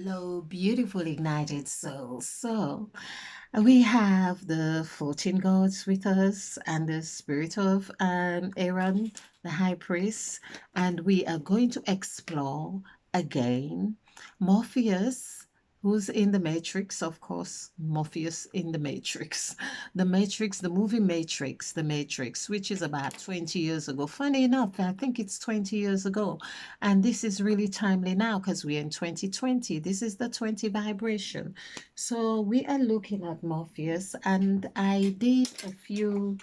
Hello, beautiful ignited souls. We have the 14 gods with us and the spirit of Aaron, the high priest, and we are going to explore again Morpheus, who's in the Matrix, of course, Morpheus in the Matrix. The Matrix, the movie Matrix, the Matrix, which is about 20 years ago. Funny enough, I think it's 20 years ago. And this is really timely now because we're in 2020. This is the 20 vibration. So we are looking at Morpheus, and I did a few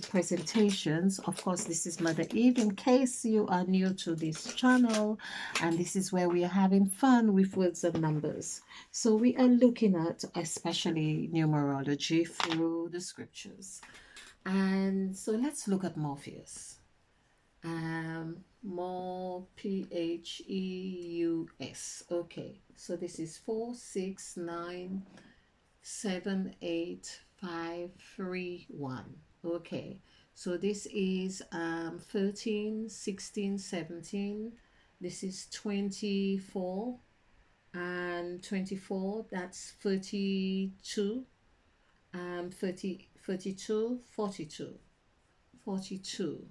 presentations. Of course, this is Mother Eve in case you are new to this channel, and this is where we are having fun with words and numbers. So we are looking at especially numerology through the scriptures. And so let's look at Morpheus. More Pheus. Okay, so this is 4, 6, 9, 7, 8, 5, 3, 1. Okay, so this is 13, 16, 17. This is 24 and 24. That's 32. 30, 32, 42, 42.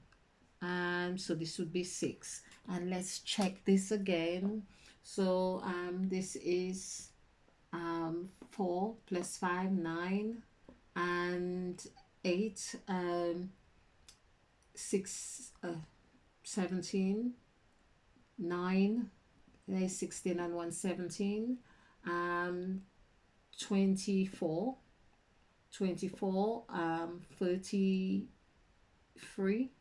So this would be 6, and let's check this again. So this is 4 plus 5, 9, and 8, 6, 17, 9, there's 16 and 1, 17, 24, 24, 33,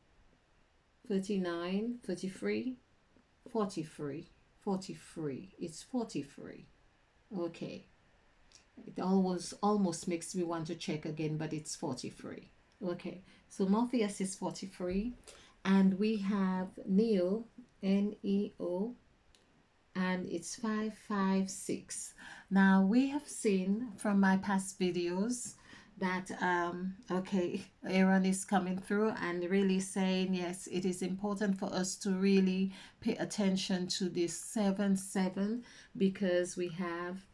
39, 33, 43, 43. It's 43. Okay. It almost makes me want to check again, but it's 43. Okay. So Morpheus is 43. And we have Neo, Neo, and it's 556. Now we have seen from my past videos that okay, Aaron is coming through and really saying yes, it is important for us to really pay attention to this 7 7, because we have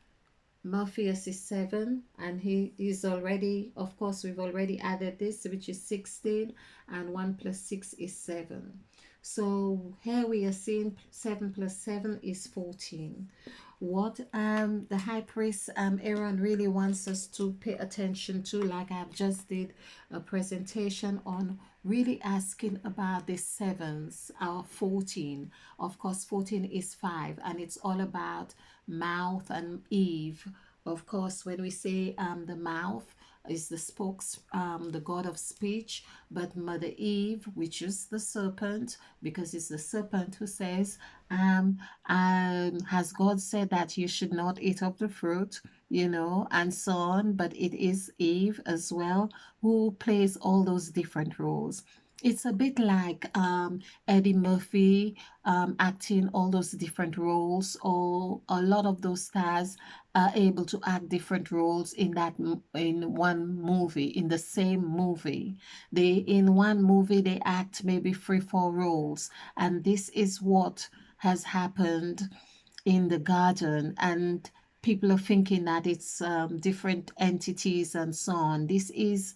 Morpheus is 7, and he is already, of course, we've already added this, which is 16, and 1 plus 6 is 7. So here we are seeing 7 plus 7 is 14. What the high priest Aaron really wants us to pay attention to, like I've just did a presentation on, really asking about the sevens, our 14. Of course, 14 is 5, and it's all about mouth and Eve. Of course, when we say the mouth is the the god of speech, but Mother Eve, which is the serpent, because it's the serpent who says, has God said that you should not eat of the fruit, and so on, but it is Eve as well who plays all those different roles. It's a bit like Eddie Murphy acting all those different roles, or a lot of those stars are able to act different roles in one movie, in the same movie. They in one movie they act maybe 3 4 roles, and this is what has happened in the garden, and people are thinking that it's different entities and so on. This is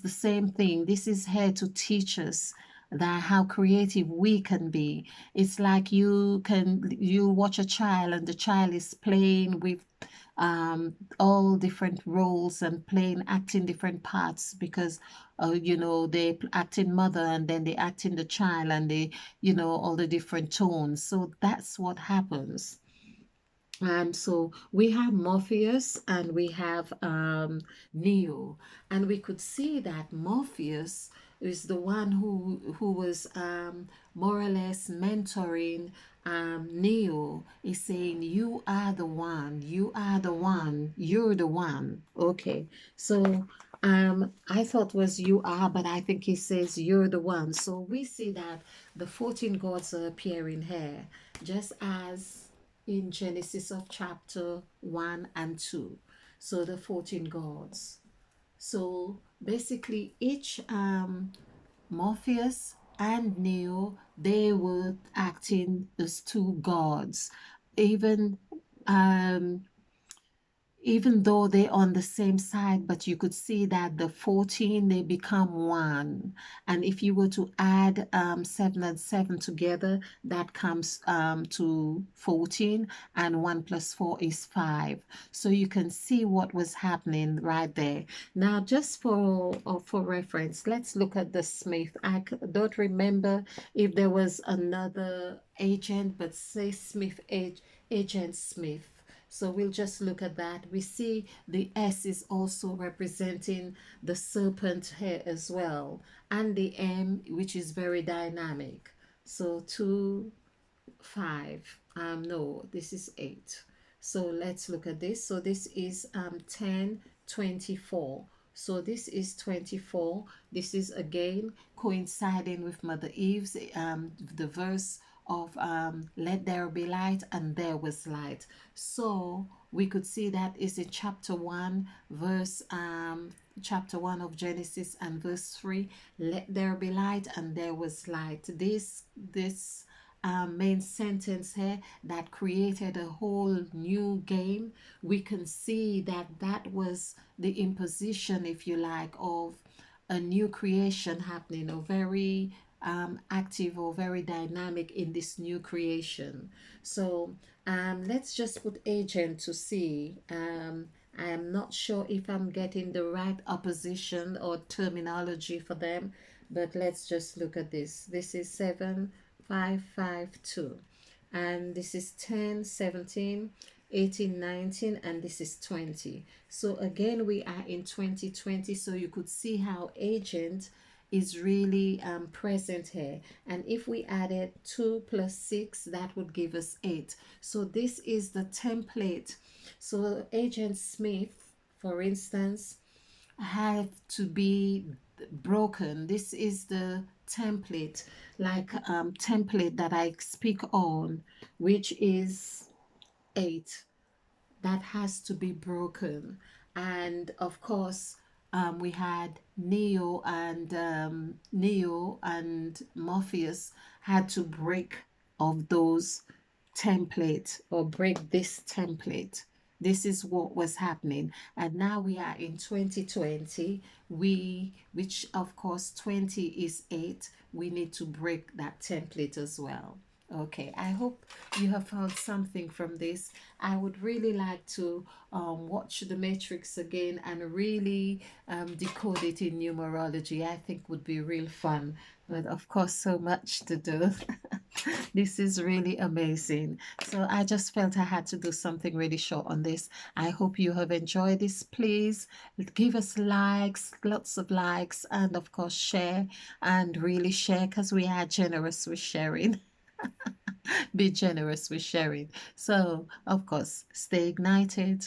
the same thing. This is here to teach us that how creative we can be. It's like you watch a child, and the child is playing with all different roles and playing acting different parts, because they act in mother, and then they act in the child, and they all the different tones. So that's what happens. So we have Morpheus and we have Neo, and we could see that Morpheus is the one who was more or less mentoring Neo. Is saying, "You are the one. You are the one. You're the one." Okay, so I thought was "you are," but I think he says "you're the one." So we see that the 14 gods are appearing here, just as in Genesis of chapter 1 and 2. So the 14 gods. So basically, each Morpheus and Neo, they were acting as two gods. Even um, even though they're on the same side, but you could see that the 14 they become one. And if you were to add 7 and 7 together, that comes to 14, and 1 plus 4 is 5. So you can see what was happening right there. Now, just for reference, let's look at the Smith. Don't remember if there was another agent, but say Smith agent Smith. So we'll just look at that. We see the S is also representing the serpent here as well, and the M, which is very dynamic. So 2, 5. No, this is 8. So let's look at this. So this is 10, 24. So this is 24. This is again coinciding with Mother Eve's the verse of let there be light, and there was light. So we could see that is in chapter 1 verse chapter 1 of Genesis, and verse 3, let there be light, and there was light. This main sentence here that created a whole new game. We can see that that was the imposition, if you like, of a new creation happening, or very active or very dynamic in this new creation. So let's just put agent to see. I am not sure if I'm getting the right opposition or terminology for them, but let's just look at this. This is 7, 5, 5, 2, and this is 10, 17, 18, 19, and this is 20. So again, we are in 2020, so you could see how agent is really present here. And if we added 2 plus 6, that would give us 8. So this is the template. So agent Smith, for instance, have to be broken. This is the template, like template that I speak on, which is 8, that has to be broken. And of course, we had Neo and Morpheus had to break of those template, or break this template. This is what was happening, and now we are in 2020. Which of course 20 is 8. We need to break that template as well. Okay, I hope you have found something from this. I would really like to watch The Matrix again and really decode it in numerology. I think would be real fun. But of course, so much to do. This is really amazing. So I just felt I had to do something really short on this. I hope you have enjoyed this. Please give us likes, lots of likes, and of course share, and really share, because we are generous with sharing. Be generous with sharing. So, of course, stay ignited.